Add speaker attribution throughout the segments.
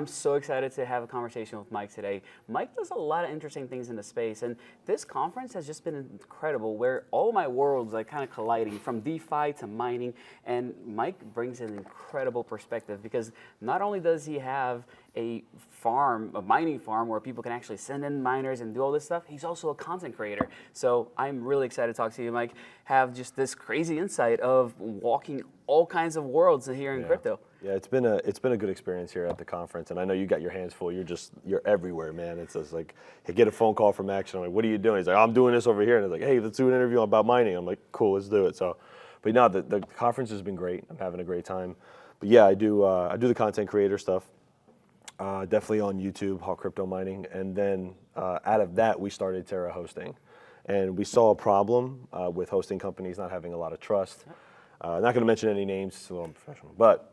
Speaker 1: I'm so excited to have a conversation with Mike today. Mike does a lot of interesting things in the space, and this conference has just been incredible, where all my worlds are kind of colliding, from DeFi to mining, and Mike brings an incredible perspective, because not only does he have a mining farm where people can actually send in miners and do all this stuff, he's also a content creator. So I'm really excited to talk to you, Mike. Have just this crazy insight of walking all kinds of worlds here in crypto.
Speaker 2: Yeah, it's been a good experience here at the conference, and I know you got your hands full. You're everywhere, man. It's just like, hey, get a phone call from Action. I'm like, what are you doing? He's like, I'm doing this over here, and it's like, hey, let's do an interview about mining. I'm like, cool, let's do it. So, but no, the conference has been great. I'm having a great time. But yeah, I do the content creator stuff. Definitely on YouTube, Hawk Crypto Mining, and then out of that we started Terra Hosting, and we saw a problem with hosting companies not having a lot of trust. Not going to mention any names, it's a little unprofessional, but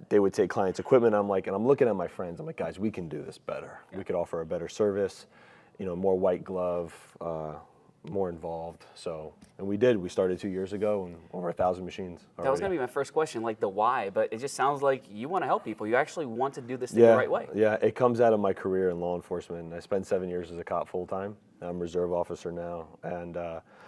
Speaker 2: they would take clients' equipment. I'm looking at my friends. I'm like, guys, we can do this better. We could offer a better service, more white glove, more involved. So, and we did. We started 2 years ago, and over 1,000 machines already.
Speaker 1: That was going to be my first question, like the why, but it just sounds like you want to help people. You actually want to do this thing the right way.
Speaker 2: Yeah, it comes out of my career in law enforcement. I spent 7 years as a cop full-time. I'm a reserve officer now, and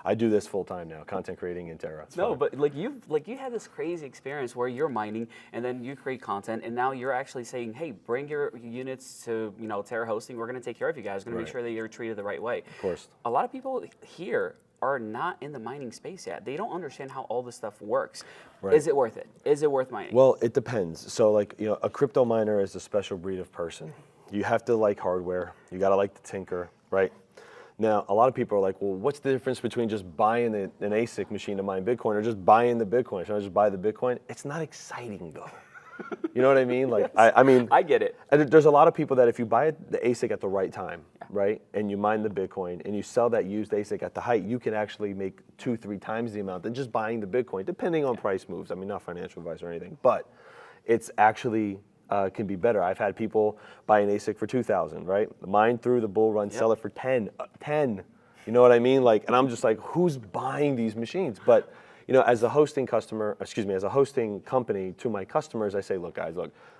Speaker 2: I do this full-time now, content creating in Terra. It's fun.
Speaker 1: But you had this crazy experience where you're mining, and then you create content, and now you're actually saying, hey, bring your units to Terra Hosting. We're going to take care of you guys. We're going to make sure that you're treated the right way.
Speaker 2: Of course.
Speaker 1: A lot of people here are not in the mining space yet. They don't understand how all this stuff works. Right. Is it worth it? Is it worth mining?
Speaker 2: Well, it depends. So a crypto miner is a special breed of person. You have to like hardware. You got to like to tinker, right? Now, a lot of people are like, well, what's the difference between just buying an ASIC machine to mine Bitcoin or just buying the Bitcoin? Should I just buy the Bitcoin? It's not exciting, though. You know what I mean? Like,
Speaker 1: yes.
Speaker 2: I mean,
Speaker 1: I get it.
Speaker 2: And there's a lot of people that if you buy the ASIC at the right time, right, and you mine the Bitcoin and you sell that used ASIC at the height, you can actually make 2-3 times the amount than just buying the Bitcoin, depending on price moves. I mean, not financial advice or anything, but it's actually can be better. I've had people buy an ASIC for $2,000, right? Mine through the bull run, sell it for 10. You know what I mean? Like, and I'm just like, who's buying these machines? But as a hosting as a hosting company to my customers, I say, look, guys,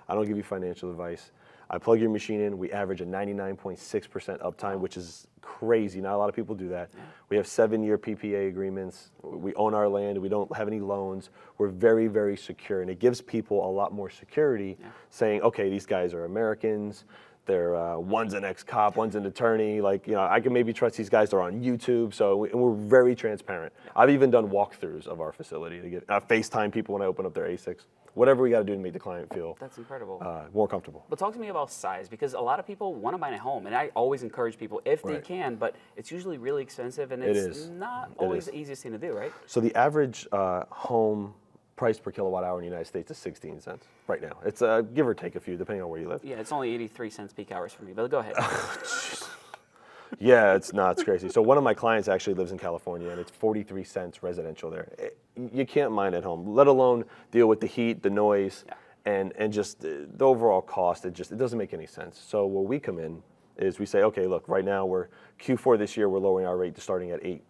Speaker 2: I don't give you financial advice. I plug your machine in. We average a 99.6% uptime, which is crazy. Not a lot of people do that. We have 7-year PPA agreements. We own our land. We don't have any loans. We're very, very secure, and it gives people a lot more security, saying, okay, these guys are Americans. They're one's an ex-cop, one's an attorney. Like, I can maybe trust these guys. They're on YouTube, and we're very transparent. I've even done walkthroughs of our facility to get FaceTime people when I open up their ASICs. Whatever we got to do to make the client feel more comfortable.
Speaker 1: But talk to me about size, because a lot of people want to mine at home, and I always encourage people if they can, but it's usually really expensive, and it's not always the easiest thing to do, right?
Speaker 2: So the average home price per kilowatt hour in the United States is 16 cents right now. It's give or take a few, depending on where you live.
Speaker 1: Yeah, it's only 83 cents peak hours for me, but go ahead.
Speaker 2: Yeah, it's crazy. So one of my clients actually lives in California, and it's 43 cents residential there. You can't mine at home, let alone deal with the heat, the noise, and just the overall cost. It doesn't make any sense. So where we come in is we say, okay, look, right now we're Q4 this year, we're lowering our rate to starting at 8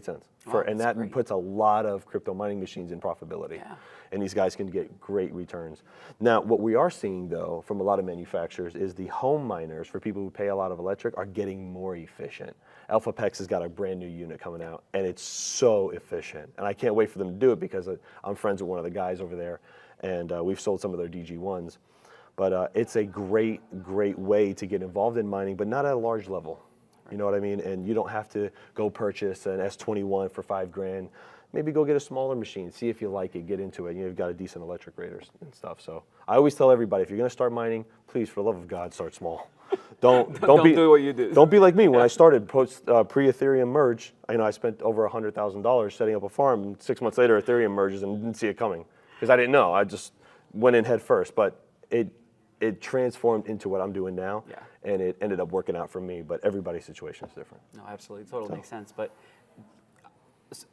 Speaker 2: cents. And that puts a lot of crypto mining machines in profitability.
Speaker 1: Yeah.
Speaker 2: And these guys can get great returns. Now, what we are seeing, though, from a lot of manufacturers is the home miners, for people who pay a lot of electric, are getting more efficient. AlphaPex has got a brand new unit coming out, and it's so efficient. And I can't wait for them to do it, because I'm friends with one of the guys over there, and we've sold some of their DG1s. But it's a great, great way to get involved in mining, but not at a large level. You know what I mean? And you don't have to go purchase an S21 for $5,000. Maybe go get a smaller machine, see if you like it, get into it. You've got a decent electric rate and stuff. So I always tell everybody, if you're going to start mining, please, for the love of God, start small. Don't
Speaker 1: do what you do.
Speaker 2: Don't be like me. When I started pre-Ethereum merge, I spent over $100,000 setting up a farm. And 6 months later, Ethereum merges and didn't see it coming because I didn't know. I just went in head first. But it transformed into what I'm doing now, and it ended up working out for me. But everybody's situation is different.
Speaker 1: No, absolutely, totally makes sense. But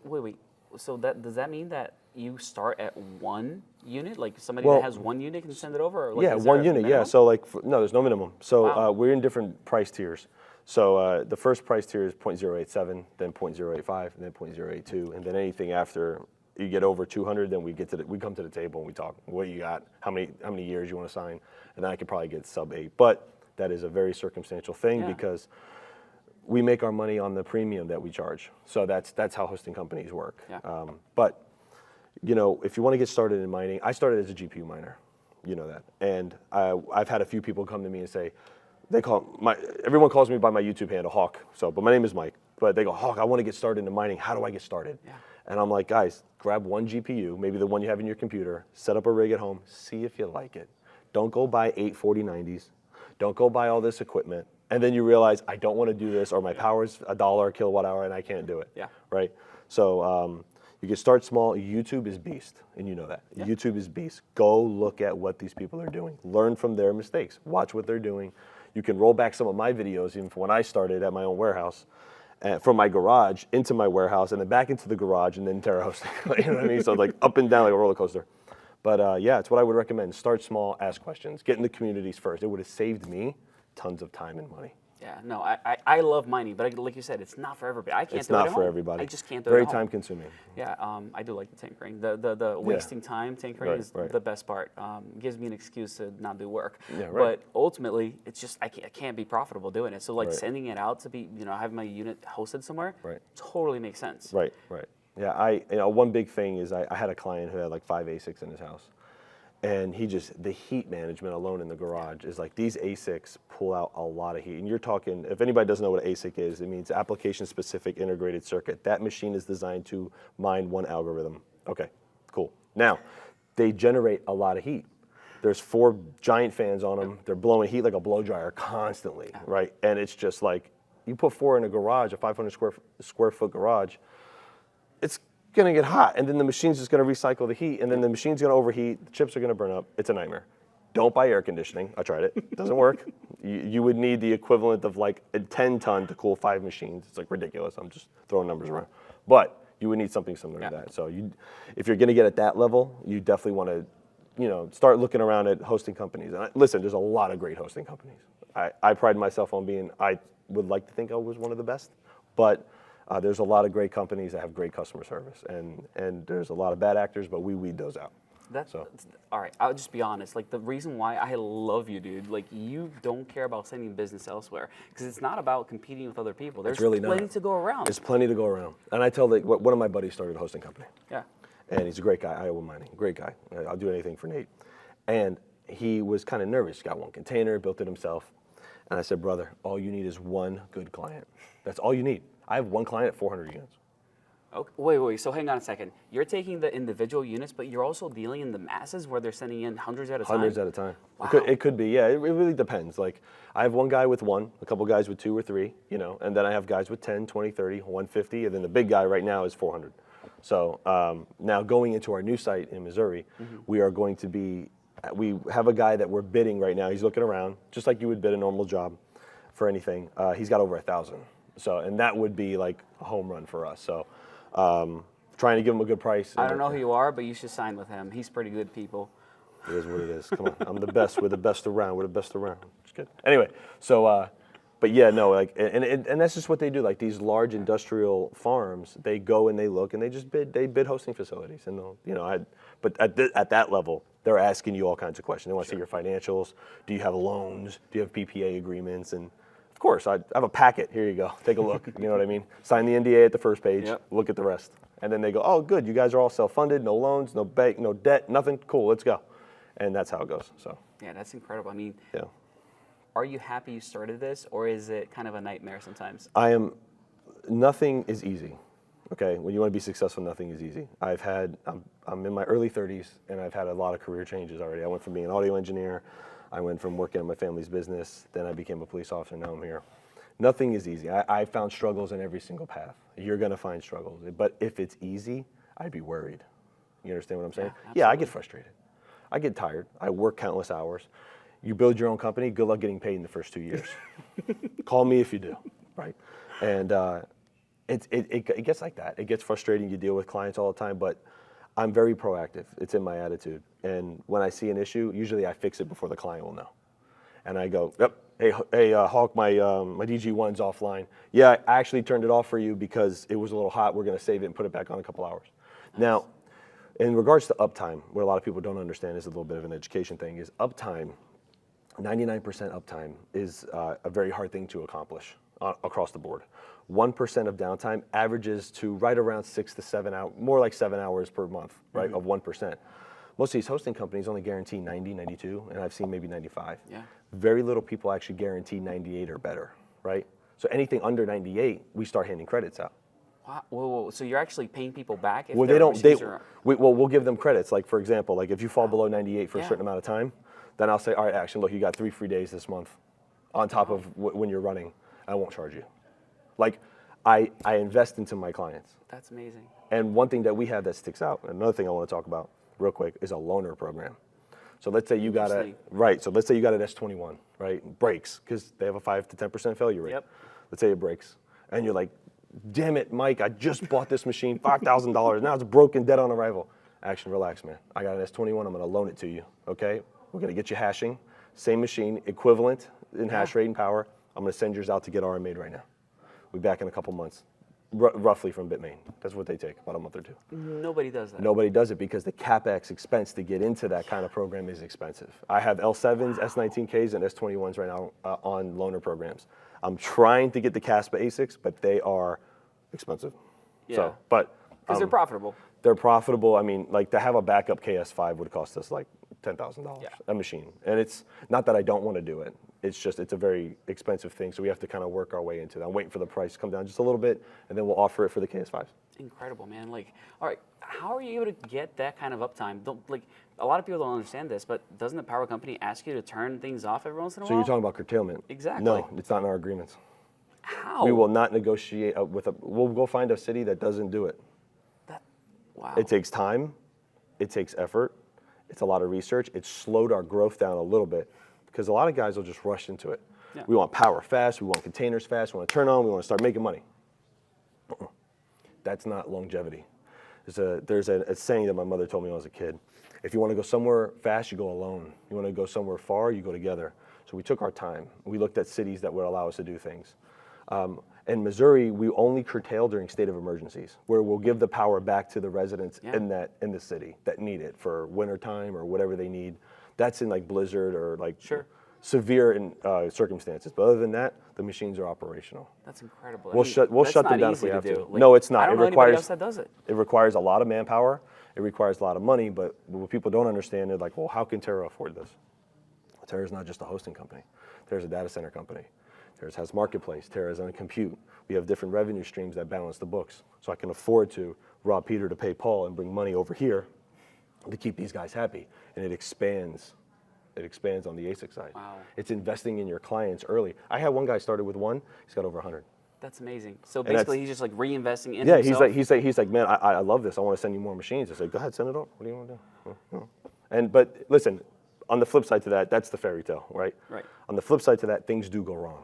Speaker 1: wait. So does that mean that you start at one unit? Like somebody that has one unit can send it over? Or like,
Speaker 2: yeah, one unit. Yeah. So no, there's no minimum. So
Speaker 1: wow.
Speaker 2: We're in different price tiers. So the first price tier is 0.087, then 0.085, and then 0.082, and then anything after You get over 200, then we come to the table and we talk. What you got? How many years you want to sign? And then I could probably get sub 8. But that is a very circumstantial thing because we make our money on the premium that we charge. So that's how hosting companies work.
Speaker 1: Yeah.
Speaker 2: But you know, if you want to get started in mining, I started as a GPU miner. You know that. And I've had a few people come to me and say, everyone calls me by my YouTube handle, Hawk. But my name is Mike. But they go, Hawk, I want to get started in mining. How do I get started? Yeah. And I'm like, guys, grab one GPU, maybe the one you have in your computer, set up a rig at home, see if you like it. Don't go buy 8 4090s. Don't go buy all this equipment. And then you realize, I don't want to do this, or my power's $1 a kilowatt hour and I can't do it.
Speaker 1: Yeah.
Speaker 2: Right? So you can start small. YouTube is beast, and you know that. Yeah. YouTube is beast. Go look at what these people are doing. Learn from their mistakes. Watch what they're doing. You can roll back some of my videos, even from when I started at my own warehouse, from my garage into my warehouse, and then back into the garage, and then Terra hosting. You know what I mean? So like up and down like a roller coaster. But yeah, it's what I would recommend. Start small, ask questions, get in the communities first. It would have saved me tons of time and money.
Speaker 1: Yeah, no, I love mining, but like you said, it's not for everybody. I can't do it
Speaker 2: It's not
Speaker 1: at
Speaker 2: for
Speaker 1: home.
Speaker 2: everybody.
Speaker 1: I just can't do it at
Speaker 2: Very
Speaker 1: home.
Speaker 2: time consuming.
Speaker 1: Yeah, I do like the tinkering. The wasting time tinkering is the best part. Gives me an excuse to not do work.
Speaker 2: Yeah, right.
Speaker 1: But ultimately, it's just I can't be profitable doing it. So like sending it out to be, have my unit hosted somewhere, totally makes sense.
Speaker 2: Right. Yeah, one big thing is I had a client who had like 5 ASICs in his house. And the heat management alone in the garage is like, these ASICs pull out a lot of heat. And you're talking, if anybody doesn't know what an ASIC is, it means application-specific integrated circuit. That machine is designed to mine one algorithm. Okay, cool. Now, they generate a lot of heat. There's 4 giant fans on them. They're blowing heat like a blow dryer constantly, right? And it's just like, you put 4 in a garage, a 500 square foot garage, it's going to get hot, and then the machine's just going to recycle the heat, and then the machine's going to overheat, the chips are going to burn up. It's a nightmare. Don't buy air conditioning. I tried it. It doesn't work. You would need the equivalent of like a 10-ton to cool 5 machines. It's like ridiculous. I'm just throwing numbers around. But you would need something similar to that. So if you're going to get at that level, you definitely want to start looking around at hosting companies. And listen, there's a lot of great hosting companies. I pride myself on I would like to think I was one of the best, but there's a lot of great companies that have great customer service, and there's a lot of bad actors, but we weed those out.
Speaker 1: All right, I'll just be honest. Like, the reason why I love you, dude, like, you don't care about sending business elsewhere, because it's not about competing with other people. There's
Speaker 2: really
Speaker 1: plenty to go around.
Speaker 2: There's plenty to go around. And I tell one of my buddies started a hosting company.
Speaker 1: Yeah.
Speaker 2: And he's a great guy, Iowa Mining, great guy. I'll do anything for Nate. And he was kind of nervous. He got one container, built it himself. And I said, brother, all you need is one good client. That's all you need. I have one client at 400 units.
Speaker 1: Okay. Wait. So hang on a second. You're taking the individual units, but you're also dealing in the masses where they're sending in hundreds at a time?
Speaker 2: Hundreds at a time.
Speaker 1: Wow.
Speaker 2: It could be, yeah. It really depends. Like, I have one guy with 1, a couple guys with 2 or 3, and then I have guys with 10, 20, 30, 150, and then the big guy right now is 400. So now going into our new site in Missouri, we have a guy that we're bidding right now. He's looking around, just like you would bid a normal job for anything. He's got over 1,000. So, and that would be like a home run for us. So, trying to give him a good price.
Speaker 1: I don't know who you are, but you should sign with him. He's pretty good, people.
Speaker 2: It is what it is. Come on, I'm the best. We're the best around. We're the best around. Just kidding. Anyway, so, but yeah, no, like, and that's just what they do. Like, these large industrial farms, they go and they look and they just bid. They bid hosting facilities, and they'll, but at that level, they're asking you all kinds of questions. They want to see your financials. Do you have loans? Do you have PPA agreements? And of course, I have a packet. Here you go. Take a look. You know what I mean? Sign the NDA at the first page. Yep. Look at the rest. And then they go, oh, good. You guys are all self-funded. No loans, no bank, no debt, nothing. Cool. Let's go. And that's how it goes. So.
Speaker 1: Yeah, that's incredible. I mean,
Speaker 2: yeah.
Speaker 1: Are you happy you started this, or is it kind of a nightmare sometimes?
Speaker 2: Nothing is easy. Okay, when you want to be successful, nothing is easy. I'm in my early 30s, and I've had a lot of career changes already. I went from being an audio engineer. I went from working in my family's business, then I became a police officer, now I'm here. Nothing is easy. I found struggles in every single path. You're gonna find struggles, but if it's easy, I'd be worried. You understand what I'm saying? Yeah, I get frustrated. I get tired. I work countless hours. You build your own company, good luck getting paid in the first 2 years. Call me if you do, right? And it gets like that. It gets frustrating. You deal with clients all the time, but I'm very proactive. It's in my attitude. And when I see an issue, usually I fix it before the client will know. And I go, yep, hey, Hawk, my DG1's offline. Yeah, I actually turned it off for you because it was a little hot. We're going to save it and put it back on in a couple hours. Now, In regards to uptime, what a lot of people don't understand is a little bit of an education thing, is uptime, 99% uptime is a very hard thing to accomplish across the board. 1% of downtime averages to right around 6 to 7 hours, more like 7 hours per month, right, of 1%. Most of these hosting companies only guarantee 90, 92, and I've seen maybe 95.
Speaker 1: Yeah.
Speaker 2: Very little people actually guarantee 98 or better, right? So anything under 98, we start handing credits out.
Speaker 1: Wow. Whoa. So you're actually paying people back if
Speaker 2: Well,
Speaker 1: their
Speaker 2: they don't.
Speaker 1: machines are...
Speaker 2: We'll give them credits. Like for example, like if you fall below 98 for a
Speaker 1: Yeah.
Speaker 2: certain amount of time, then I'll say, all right, Action, look, you got 3 free days this month, on top of when you're running. I won't charge you. Like, I invest into my clients.
Speaker 1: That's amazing.
Speaker 2: And one thing that we have that sticks out, another thing I want to talk about real quick, is a loaner program. So let's say you got So let's say you got an S21, right? Breaks because they have a 5 to 10% failure rate.
Speaker 1: Yep.
Speaker 2: Let's say it breaks, and you're like, damn it, Mike, I just bought this machine, $5,000. Now it's broken, dead on arrival. Action, relax, man. I got an S21. I'm going to loan it to you. Okay? We're going to get you hashing, same machine, equivalent in hash rate and power. I'm going to send yours out to get RM made right now. We'll be back in a couple months, roughly from Bitmain. That's what they take, about a month or two.
Speaker 1: Nobody does that.
Speaker 2: Nobody does it because the CapEx expense to get into that kind of program is expensive. I have L7s, S19Ks, and S21s right now on loaner programs. I'm trying to get the Caspa ASICs, but they are expensive.
Speaker 1: Yeah.
Speaker 2: So, but
Speaker 1: Because they're profitable.
Speaker 2: they're profitable. I mean, like to have a backup KS5 would cost us like $10,000 a machine. And it's not that I don't want to do it. It's just, it's a very expensive thing. So we have to kind of work our way into that. I'm waiting for the price to come down just a little bit, and then we'll offer it for the KS5s.
Speaker 1: Incredible, man. Like, all right, how are you able to get that kind of uptime? Like, a lot of people don't understand this, but doesn't the power company ask you to turn things off every once in a
Speaker 2: So
Speaker 1: while?
Speaker 2: you're talking about curtailment?
Speaker 1: Exactly.
Speaker 2: No, it's not in our agreements.
Speaker 1: How?
Speaker 2: We will not negotiate we'll go find a city that doesn't do it.
Speaker 1: Wow.
Speaker 2: It takes time, it takes effort, it's a lot of research. It's slowed our growth down a little bit because a lot of guys will just rush into it.
Speaker 1: Yeah.
Speaker 2: We want power fast, we want containers fast, we want to turn on, we want to start making money. That's not longevity. There's a saying that my mother told me when I was a kid. If you want to go somewhere fast, you go alone. You want to go somewhere far, you go together. So we took our time. We looked at cities that would allow us to do things. In Missouri, we only curtail during state of emergencies, where we'll give the power back to the residents in the city that need it for winter time or whatever they need. That's in like blizzard or like severe circumstances. But other than that, the machines are operational.
Speaker 1: That's incredible.
Speaker 2: We'll shut them down if we have to.
Speaker 1: Like,
Speaker 2: No, it's not.
Speaker 1: I don't know anybody else that does it.
Speaker 2: It requires a lot of manpower. It requires a lot of money. But what people don't understand, they're like, well, how can Terra afford this? Terra's not just a hosting company. Terra's a data center company. Terra has marketplace. Terra's on compute. We have different revenue streams that balance the books. So I can afford to rob Peter to pay Paul and bring money over here to keep these guys happy. And it expands. It expands on the ASIC side.
Speaker 1: Wow.
Speaker 2: It's investing in your clients early. I had one guy started with one. He's got over 100.
Speaker 1: That's amazing. So basically, he's just like reinvesting in himself.
Speaker 2: Yeah, he's like, man, I love this. I want to send you more machines. I said, go ahead, send it up. What do you want to do? But listen, on the flip side to that, that's the fairy tale, right?
Speaker 1: Right.
Speaker 2: On the flip side to that, things do go wrong,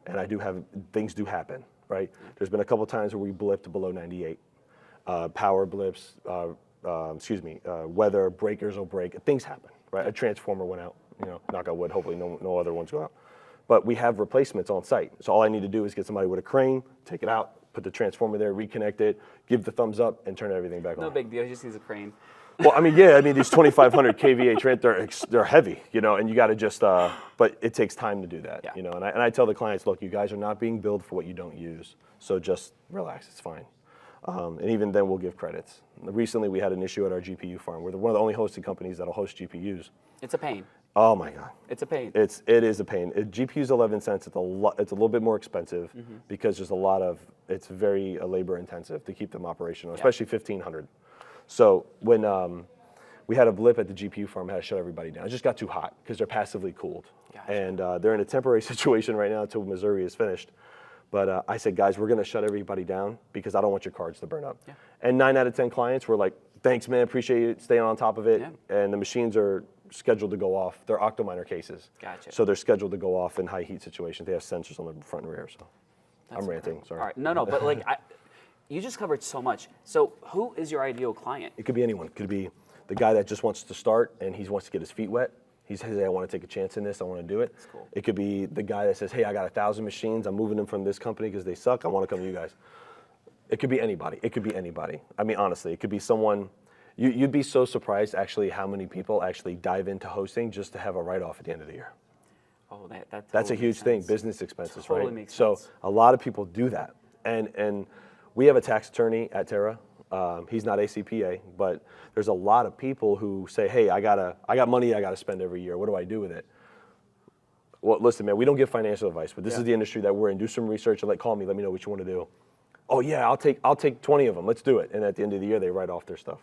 Speaker 2: and things do happen, right? There's been a couple times where we blipped below 98, power blips, weather, breakers will break, things happen, right? A transformer went out, knock on wood, hopefully no other ones go out. But we have replacements on site. So all I need to do is get somebody with a crane, take it out, put the transformer there, reconnect it, give the thumbs up, and turn everything back on.
Speaker 1: No big deal, he just needs a crane.
Speaker 2: Well, these 2,500 kVA they're heavy, and you got to just, but it takes time to do that,
Speaker 1: Yeah.
Speaker 2: And I tell the clients, look, you guys are not being billed for what you don't use, so just relax, it's fine. And even then, we'll give credits. Recently, we had an issue at our GPU farm. We're one of the only hosting companies that'll host GPUs.
Speaker 1: It's a pain.
Speaker 2: Oh my God.
Speaker 1: It's a pain.
Speaker 2: It is a pain. GPU's 11 cents. It's a little bit more expensive because there's it's very labor intensive to keep them operational, especially 1,500. So when we had a blip at the GPU farm, I had to shut everybody down. It just got too hot because they're passively cooled.
Speaker 1: Gotcha.
Speaker 2: And they're in a temporary situation right now until Missouri is finished. But I said, guys, we're going to shut everybody down because I don't want your cards to burn up. Yeah. And 9 out of 10 clients were like, thanks, man, appreciate you staying on top of it. Yeah. And the machines are scheduled to go off. They're octominer cases.
Speaker 1: Gotcha.
Speaker 2: So they're scheduled to go off in high heat situations. They have sensors on the front and rear. So I'm ranting, sorry.
Speaker 1: All right, no, but like, you just covered so much. So who is your ideal client?
Speaker 2: It could be anyone. It could be the guy that just wants to start and he wants to get his feet wet. He says, hey, I want to take a chance in this. I want to do it. That's cool. It could be the guy that says, hey, I got 1,000 machines. I'm moving them from this company because they suck. I want to come to you guys. It could be anybody. It could be anybody. I mean, honestly, it could be someone. You'd be so surprised actually how many people actually dive into hosting just to have a write-off at the end of the year.
Speaker 1: Oh, that
Speaker 2: That's a
Speaker 1: totally
Speaker 2: huge
Speaker 1: makes
Speaker 2: thing,
Speaker 1: sense.
Speaker 2: business expenses,
Speaker 1: Totally
Speaker 2: right?
Speaker 1: makes
Speaker 2: So
Speaker 1: sense.
Speaker 2: a lot of people do that. And we have a tax attorney at Terra. He's not ACPA, but there's a lot of people who say, hey, I got money I got to spend every year. What do I do with it? Well, listen, man, we don't give financial advice, but this is the industry that we're in. Do some research and call me. Let me know what you want to do. Oh yeah, I'll take 20 of them. Let's do it. And at the end of the year, they write off their stuff,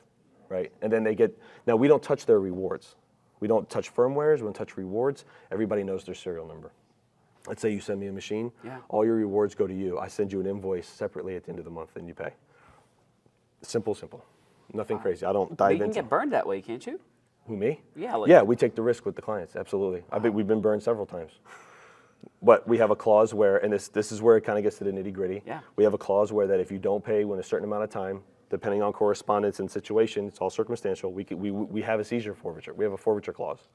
Speaker 2: right? And then now we don't touch their rewards. We don't touch firmwares. We don't touch rewards. Everybody knows their serial number. Let's say you send me a machine.
Speaker 1: Yeah.
Speaker 2: All your rewards go to you. I send you an invoice separately at the end of the month, and you pay. Simple. Nothing crazy. I don't dive
Speaker 1: But you
Speaker 2: into.
Speaker 1: can get burned that way, can't you?
Speaker 2: Who, me?
Speaker 1: Yeah. Like,
Speaker 2: Yeah, we take the risk with the clients. Absolutely. I bet we've been burned several times. But we have a clause where, and this is where it kind of gets to the nitty gritty.
Speaker 1: Yeah.
Speaker 2: We have a clause where that if you don't pay within a certain amount of time, depending on correspondence and situation, it's all circumstantial. We have a seizure forfeiture. We have a forfeiture clause,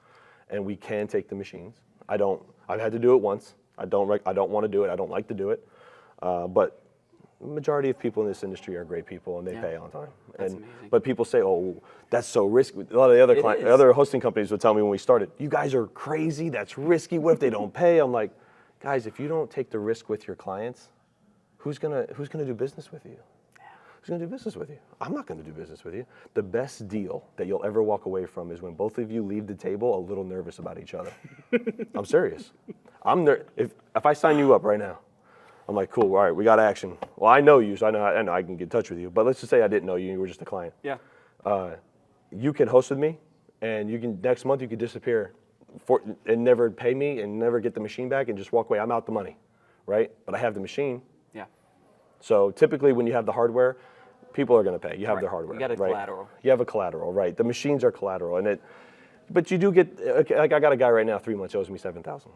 Speaker 2: and we can take the machines. I've had to do it once. I don't want to do it. I don't like to do it. But the majority of people in this industry are great people, and they pay on time.
Speaker 1: That's amazing.
Speaker 2: But people say, "Oh, that's so risky." A lot of the
Speaker 1: is.
Speaker 2: other hosting companies would tell me when we started, "You guys are crazy. That's risky. What if they don't pay?" I'm like, guys, if you don't take the risk with your clients, who's gonna do business with you? Who's gonna do business with you? I'm not gonna do business with you. The best deal that you'll ever walk away from is when both of you leave the table a little nervous about each other. I'm serious. If I sign you up right now, I'm like, cool, all right, we got action. Well, I know you, so I know I can get in touch with you. But let's just say I didn't know you, you were just a client.
Speaker 1: Yeah.
Speaker 2: You can host with me, and next month you could disappear and never pay me and never get the machine back and just walk away. I'm out the money, right? But I have the machine.
Speaker 1: Yeah.
Speaker 2: So typically when you have the hardware, people are going to pay. You have their hardware.
Speaker 1: You got a
Speaker 2: right?
Speaker 1: collateral.
Speaker 2: You have a collateral, right? The machines are collateral, but you do get. Like I got a guy right now, 3 months owes me $7,000.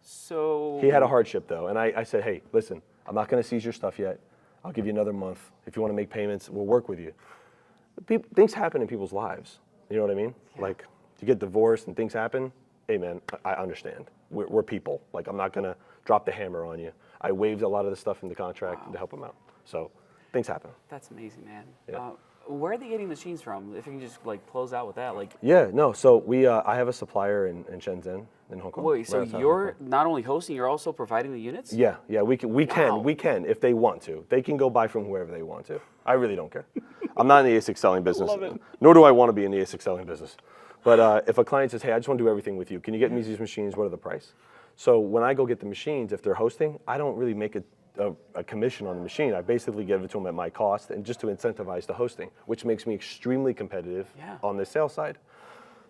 Speaker 1: So
Speaker 2: He had a hardship though, and I said, hey, listen, I'm not going to seize your stuff yet. I'll give you another month. If you want to make payments, we'll work with you. Things happen in people's lives. You know what I mean?
Speaker 1: Yeah.
Speaker 2: Like you get divorced and things happen. Hey man, I understand. We're people. Like I'm not going to drop the hammer on you. I waived a lot of the stuff in the contract to help them out. So things happen.
Speaker 1: That's amazing, man.
Speaker 2: Yeah.
Speaker 1: Where are they getting machines from? If you can just close out with that,
Speaker 2: Yeah, no. So I have a supplier in Shenzhen, in Hong Kong.
Speaker 1: Wait, so
Speaker 2: right outside Hong
Speaker 1: you're
Speaker 2: Kong.
Speaker 1: not only hosting, you're also providing the units?
Speaker 2: Yeah, we
Speaker 1: Wow.
Speaker 2: can if they want to. They can go buy from whoever they want to. I really don't care. I'm not in the ASIC selling business,
Speaker 1: Love it.
Speaker 2: nor do I want to be in the ASIC selling business. But if a client says, hey, I just want to do everything with you, can you get me these machines? What are the price? So when I go get the machines, if they're hosting, I don't really make a commission on the machine. I basically give it to them at my cost and just to incentivize the hosting, which makes me extremely competitive on the sales side.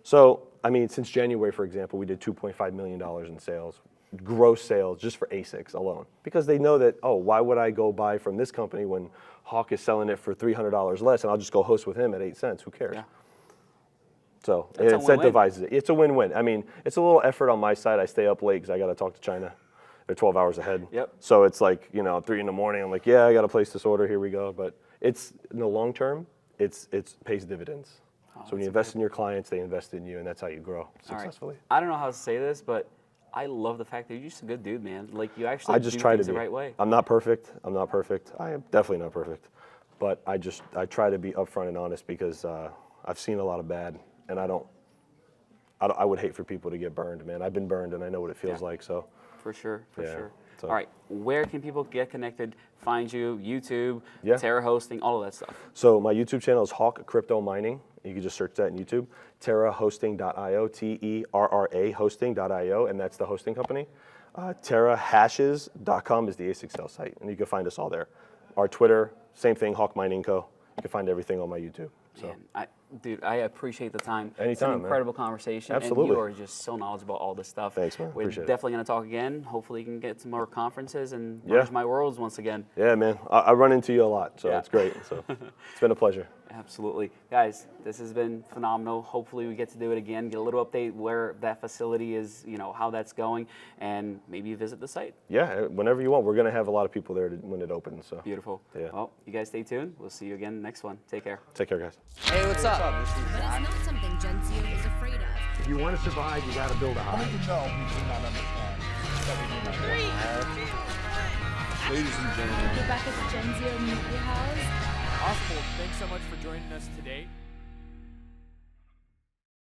Speaker 2: So, I mean, since January, for example, we did $2.5 million in sales, gross sales just for ASICs alone. Because they know that, oh, why would I go buy from this company when Hawk is selling it for $300 less and I'll just go host with him at 8 cents, who cares?
Speaker 1: Yeah.
Speaker 2: So
Speaker 1: That's
Speaker 2: it
Speaker 1: a win-win.
Speaker 2: incentivizes it. It's a win-win. I mean, it's a little effort on my side. I stay up late because I got to talk to China. They're 12 hours ahead.
Speaker 1: Yep.
Speaker 2: So it's like, 3 in the morning. I'm like, yeah, I got to place this order. Here we go. But it's in the long term, it pays dividends. So when you invest in your clients, they invest in you, and that's how you grow successfully.
Speaker 1: All right. I don't know how to say this, but I love the fact that you're just a good dude, man. Like you actually
Speaker 2: I just
Speaker 1: do
Speaker 2: try to
Speaker 1: things
Speaker 2: be
Speaker 1: the right way.
Speaker 2: I'm not perfect. I am definitely not perfect. But I try to be upfront and honest because I've seen a lot of bad, and I would hate for people to get burned, man. I've been burned, and I know what it feels like. So
Speaker 1: For sure.
Speaker 2: So-
Speaker 1: All right, where can people get connected, find you, YouTube,
Speaker 2: Yeah.
Speaker 1: Terra hosting, all of that stuff?
Speaker 2: So my YouTube channel is Hawk Crypto Mining. You can just search that in YouTube. TerraHosting.io, TERRA hosting.io, and that's the hosting company. TerraHashes.com is the ASIC sales site, and you can find us all there. Our Twitter, same thing, Hawk Mining Co. You can find everything on my YouTube. So.
Speaker 1: Man, dude, I appreciate the time. It's
Speaker 2: Anytime,
Speaker 1: an
Speaker 2: man.
Speaker 1: incredible conversation.
Speaker 2: Absolutely.
Speaker 1: And you are just so knowledgeable about all this stuff.
Speaker 2: Thanks, man.
Speaker 1: We're
Speaker 2: Appreciate it.
Speaker 1: definitely going to talk again. Hopefully you can get some more conferences and
Speaker 2: Yeah.
Speaker 1: merge my worlds once again.
Speaker 2: Yeah, man. I run into you a lot, so
Speaker 1: Yeah.
Speaker 2: it's great. So it's been a pleasure.
Speaker 1: Absolutely. Guys, this has been phenomenal. Hopefully we get to do it again, get a little update where that facility is, how that's going, and maybe visit the site.
Speaker 2: Yeah, whenever you want. We're going to have a lot of people there when it opens. So
Speaker 1: Beautiful.
Speaker 2: Yeah.
Speaker 1: Well, you guys stay tuned. We'll see you again next one. Take care.
Speaker 2: take care, guys.
Speaker 1: Hey, what's up?
Speaker 3: But it's not something Genzio is afraid of.
Speaker 4: If you want to survive, you got to build a
Speaker 5: How
Speaker 4: hive.
Speaker 5: many know we do not understand that we do not understand? Ladies and gentlemen,
Speaker 3: We're back at the Genzio Media House.
Speaker 6: Awesome. Well, thanks so much for joining us today.